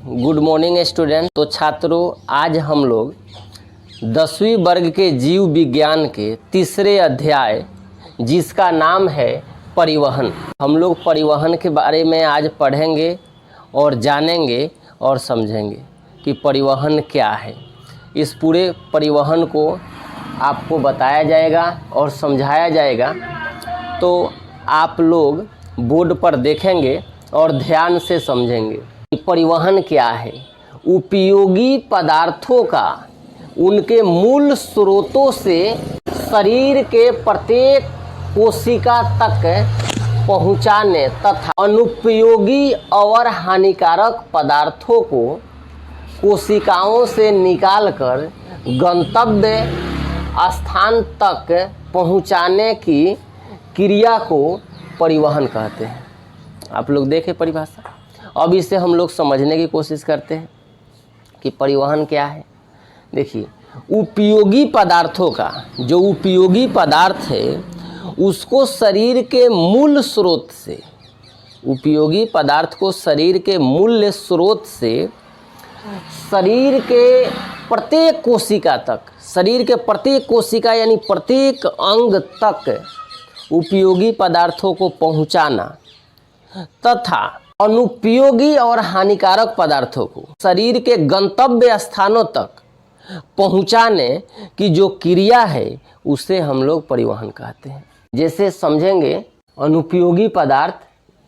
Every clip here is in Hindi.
Good morning student. तो छात्रों, आज हम लोग 10वीं वर्ग के जीव विज्ञान के तीसरे अध्याय जिसका नाम है परिवहन, हम लोग परिवहन के बारे में आज पढ़ेंगे और जानेंगे और समझेंगे कि परिवहन क्या है। इस पूरे परिवहन को आपको बताया जाएगा और समझाया जाएगा, तो आप लोग बोर्ड पर देखेंगे और ध्यान से समझेंगे कि परिवहन क्या है। उपयोगी पदार्थों का उनके मूल स्रोतों से शरीर के प्रत्येक कोशिका तक पहुंचाने तथा अनुपयोगी और हानिकारक पदार्थों को कोशिकाओं से निकालकर गंतव्य स्थान तक पहुंचाने की क्रिया को परिवहन कहते हैं। आप लोग देखें परिभाषा। अब इसे हम लोग समझने की कोशिश करते हैं कि परिवहन क्या है। देखिए, उपयोगी पदार्थों का जो उपयोगी पदार्थ है उसको शरीर के मूल स्रोत से, उपयोगी पदार्थ को शरीर के मूल स्रोत से शरीर के प्रत्येक कोशिका तक, शरीर के प्रत्येक कोशिका यानी प्रत्येक अंग तक उपयोगी पदार्थों को पहुंचाना तथा अनुपयोगी और हानिकारक पदार्थों को शरीर के गंतव्य स्थानों तक पहुंचाने की जो क्रिया है उसे हम लोग परिवहन कहते हैं। जैसे समझेंगे अनुपयोगी पदार्थ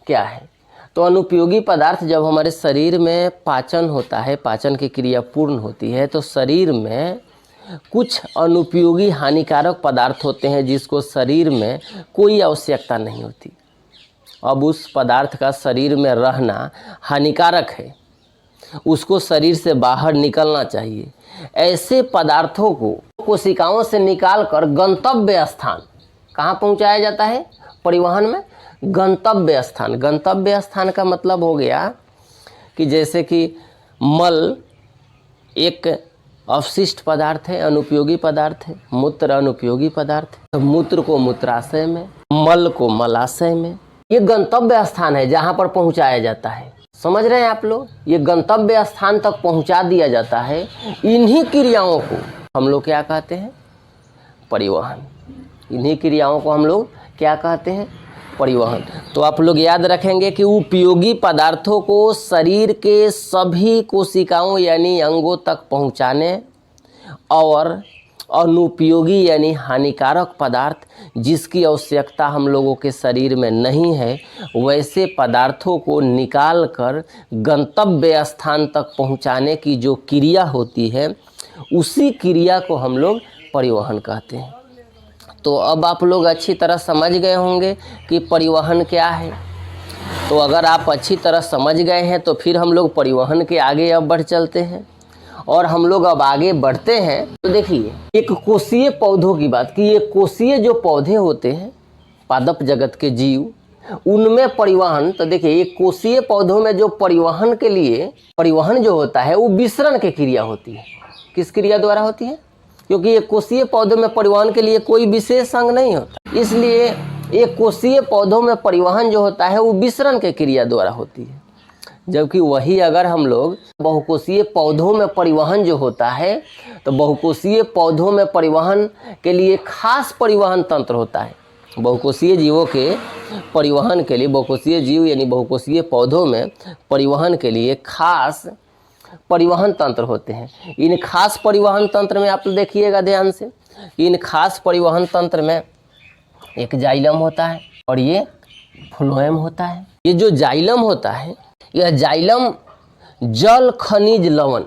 क्या है। तो अनुपयोगी पदार्थ जब हमारे शरीर में पाचन होता है, पाचन की क्रिया पूर्ण होती है, तो शरीर में कुछ अनुपयोगी हानिकारक पदार्थ होते हैं जिसको शरीर में कोई आवश्यकता नहीं होती। अब उस पदार्थ का शरीर में रहना हानिकारक है, उसको शरीर से बाहर निकलना चाहिए। ऐसे पदार्थों को कोशिकाओं से निकालकर गंतव्य स्थान, कहाँ पहुंचाया जाता है परिवहन में? गंतव्य स्थान। गंतव्य स्थान का मतलब हो गया कि जैसे कि मल एक अवशिष्ट पदार्थ है, अनुपयोगी पदार्थ है। मूत्र अनुपयोगी पदार्थ है, तो मूत्र को मूत्राशय में, मल को मलाशय में। ये गंतव्य स्थान है जहाँ पर पहुँचाया जाता है। समझ रहे हैं आप लोग? ये गंतव्य स्थान तक पहुँचा दिया जाता है। इन्हीं क्रियाओं को हम लोग क्या कहते हैं? परिवहन। इन्हीं क्रियाओं को हम लोग क्या कहते हैं? परिवहन। तो आप लोग याद रखेंगे कि उपयोगी पदार्थों को शरीर के सभी कोशिकाओं यानी अंगों तक पहुंचाने और अनुपयोगी यानी हानिकारक पदार्थ जिसकी आवश्यकता हम लोगों के शरीर में नहीं है, वैसे पदार्थों को निकालकर गंतव्य स्थान तक पहुंचाने की जो क्रिया होती है, उसी क्रिया को हम लोग परिवहन कहते हैं। तो अब आप लोग अच्छी तरह समझ गए होंगे कि परिवहन क्या है। तो अगर आप अच्छी तरह समझ गए हैं तो फिर हम लोग परिवहन के आगे अब बढ़ चलते हैं। और हम लोग अब आगे बढ़ते हैं तो देखिए, एक कोशीय पौधों की बात की। ये कोशीय जो पौधे होते हैं, पादप जगत के जीव, उनमें परिवहन, तो देखिए एक कोशीय पौधों में जो परिवहन के लिए परिवहन जो होता है वो विसरण की क्रिया होती है। किस क्रिया द्वारा होती है? क्योंकि एक कोशीय पौधों में परिवहन के लिए कोई विशेष अंग नहीं होता, इसलिए एक कोशीय पौधों में परिवहन जो होता है वो विसरण के क्रिया द्वारा होती है। जबकि वही अगर हम लोग बहुकोशीय पौधों में परिवहन जो होता है, तो बहुकोशीय पौधों में परिवहन के लिए खास परिवहन तंत्र होता है। बहुकोशीय जीवों के परिवहन के लिए, बहुकोशीय जीव यानी बहुकोशीय पौधों में परिवहन के लिए खास परिवहन तंत्र होते हैं। इन खास परिवहन तंत्र में आप देखिएगा ध्यान से, इन खास परिवहन तंत्र में एक जाइलम होता है और ये फ्लोएम होता है। ये जो जाइलम होता है, यह जाइलम जल खनिज लवण,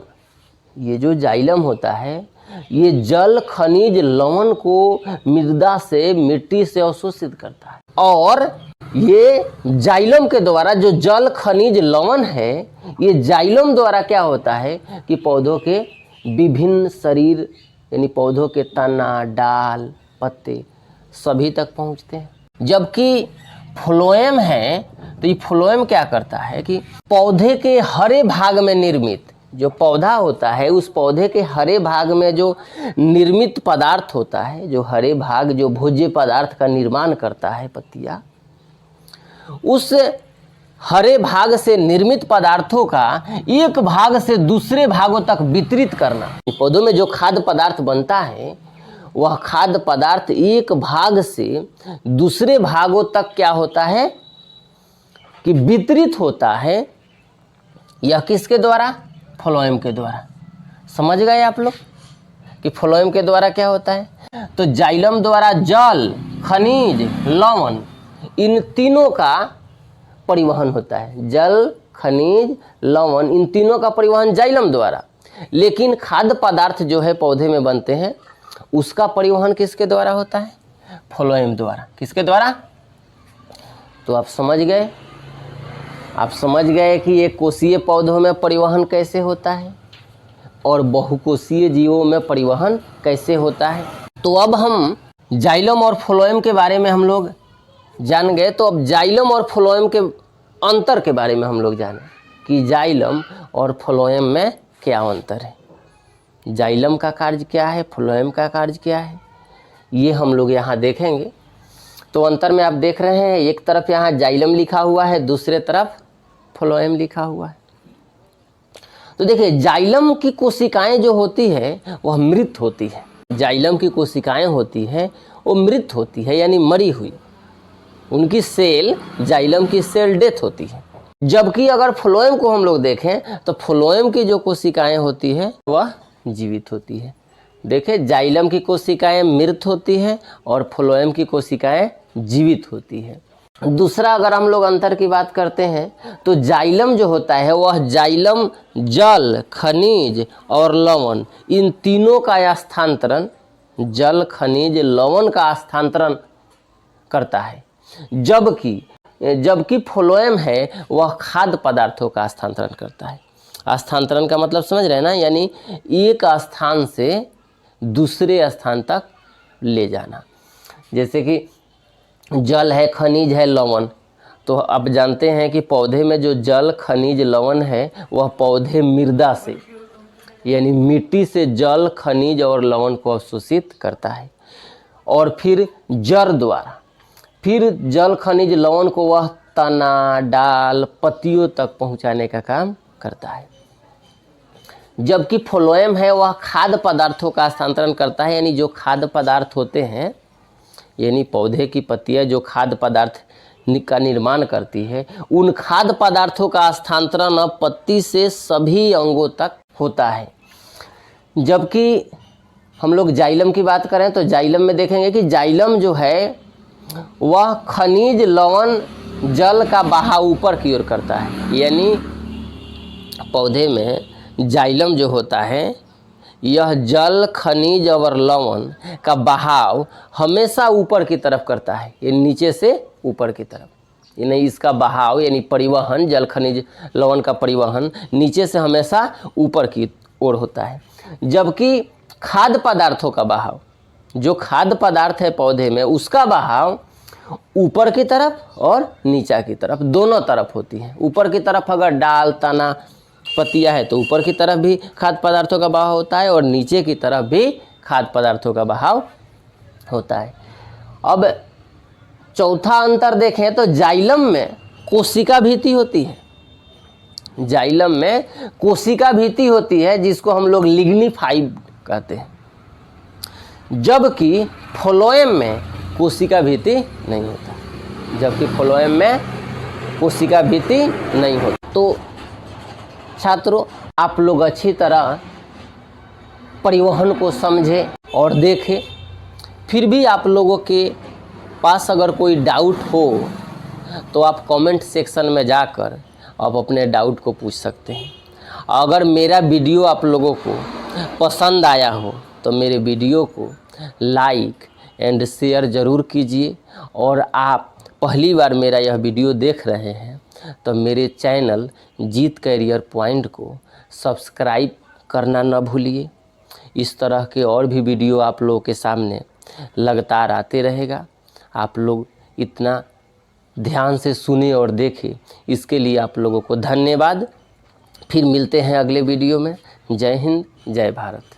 ये जो जाइलम होता है ये जल खनिज लवण को मृदा से, मिट्टी से अवशोषित करता है। और ये जाइलम के द्वारा जो जल खनिज लवण है, ये जाइलम द्वारा क्या होता है कि पौधों के विभिन्न शरीर यानी पौधों के तना, डाल, पत्ते सभी तक पहुंचते हैं। जबकि फ्लोएम है, तो ये फ्लोएम क्या करता है कि पौधे के हरे भाग में निर्मित जो पौधा होता है, उस पौधे के हरे भाग में जो निर्मित पदार्थ होता है, जो हरे भाग जो भोज्य पदार्थ का निर्माण करता है, पत्तियाँ, उस हरे भाग से निर्मित पदार्थों का एक भाग से दूसरे भागों तक वितरित करना। पौधों में जो खाद्य पदार्थ बनता है वह खाद्य पदार्थ एक भाग से दूसरे भागों तक क्या होता है कि वितरित होता है। यह किसके द्वारा? फ्लोएम के द्वारा। समझ गए आप लोग कि फ्लोएम के द्वारा क्या होता है? तो जाइलम द्वारा जल, खनिज, लवण इन तीनों का परिवहन होता है। जल, खनिज, लवण इन तीनों का परिवहन जाइलम द्वारा। लेकिन खाद्य पदार्थ जो है पौधे में बनते हैं उसका परिवहन किसके द्वारा होता है? फ्लोएम द्वारा। किसके द्वारा? तो आप समझ गए। आप समझ गए कि एक कोशीय पौधों में परिवहन कैसे होता है और बहुकोशीय जीवों में परिवहन कैसे होता है। तो अब हम जाइलम और फ्लोएम के बारे में हम लोग जान गए। तो अब जाइलम और फ्लोएम के अंतर के बारे में हम लोग जाने कि जाइलम और फ्लोएम में क्या अंतर है, जाइलम का कार्य क्या है, फ्लोएम का कार्य क्या है, ये हम लोग यहाँ देखेंगे। तो अंतर में आप देख रहे हैं एक तरफ यहाँ जाइलम लिखा हुआ है, दूसरे तरफ फ्लोएम लिखा हुआ है। तो देखिए जाइलम की कोशिकाएं जो होती है वह मृत होती है। जाइलम की कोशिकाएं होती है वो मृत होती है यानी मरी हुई, उनकी सेल, जाइलम की सेल डेथ होती है। जबकि अगर फ्लोएम को हम लोग देखें तो फ्लोएम की जो कोशिकाएं होती है वह जीवित होती है। देखें जाइलम की कोशिकाएं मृत होती है और फ्लोएम की कोशिकाएं जीवित होती है। दूसरा अगर हम लोग अंतर की बात करते हैं तो जाइलम जो होता है वह जाइलम जल, खनिज और लवण इन तीनों का स्थानांतरण, जल, खनिज, लवण का स्थानांतरण करता है। जबकि फ्लोएम है वह खाद्य पदार्थों का स्थानांतरण करता है। स्थानांतरण का मतलब समझ रहे हैं ना, यानी एक स्थान से दूसरे स्थान तक ले जाना। जैसे कि जल है, खनिज है, लवण, तो आप जानते हैं कि पौधे में जो जल, खनिज, लवण है वह पौधे मृदा से यानी मिट्टी से जल, खनिज और लवण को अवशोषित करता है और फिर जड़ द्वारा फिर जल, खनिज, लवण को वह तना, डाल, पत्तियों तक पहुंचाने का काम करता है। जबकि फ्लोएम है वह खाद्य पदार्थों का स्थानांतरण करता है, यानी जो खाद्य पदार्थ होते हैं, यानी पौधे की पत्तियां जो खाद्य पदार्थ का निर्माण करती है, उन खाद्य पदार्थों का स्थानांतरण अब पत्ती से सभी अंगों तक होता है। जबकि हम लोग जाइलम की बात करें तो जाइलम में देखेंगे कि जाइलम जो है वह खनिज, लवण, जल का बहाव ऊपर की ओर करता है। यानी पौधे में जाइलम जो होता है यह जल, खनिज और लवण का बहाव हमेशा ऊपर की तरफ करता है, ये नीचे से ऊपर की तरफ। यानी इसका बहाव यानी परिवहन, जल, खनिज, लवण का परिवहन नीचे से हमेशा ऊपर की ओर होता है। जबकि खाद्य पदार्थों का बहाव, जो खाद्य पदार्थ है पौधे में, उसका बहाव ऊपर की तरफ और नीचे की तरफ दोनों तरफ होती है। ऊपर की तरफ अगर डाल, तना, पत्तियां है तो ऊपर की तरफ भी खाद्य पदार्थों का बहाव होता है और नीचे की तरफ भी खाद्य पदार्थों का बहाव होता है। अब चौथा अंतर देखें तो जाइलम में कोशिका भित्ति होती है। जाइलम में कोशिका भित्ति होती है जिसको हम लोग लिग्निफाई कहते हैं, जबकि फ्लोएम में कोशिका भित्ति नहीं होता। जबकि फ्लोएम में कोशिका भित्ति नहीं होती। तो छात्रों, आप लोग अच्छी तरह परिवहन को समझें और देखें। फिर भी आप लोगों के पास अगर कोई डाउट हो तो आप कमेंट सेक्शन में जाकर आप अपने डाउट को पूछ सकते हैं। अगर मेरा वीडियो आप लोगों को पसंद आया हो तो मेरे वीडियो को लाइक एंड शेयर ज़रूर कीजिए। और आप पहली बार मेरा यह वीडियो देख रहे हैं तो मेरे चैनल जीत कैरियर पॉइंट को सब्सक्राइब करना न भूलिए। इस तरह के और भी वीडियो आप लोगों के सामने लगातार आते रहेगा। आप लोग इतना ध्यान से सुने और देखें, इसके लिए आप लोगों को धन्यवाद। फिर मिलते हैं अगले वीडियो में। जय हिंद, जय भारत।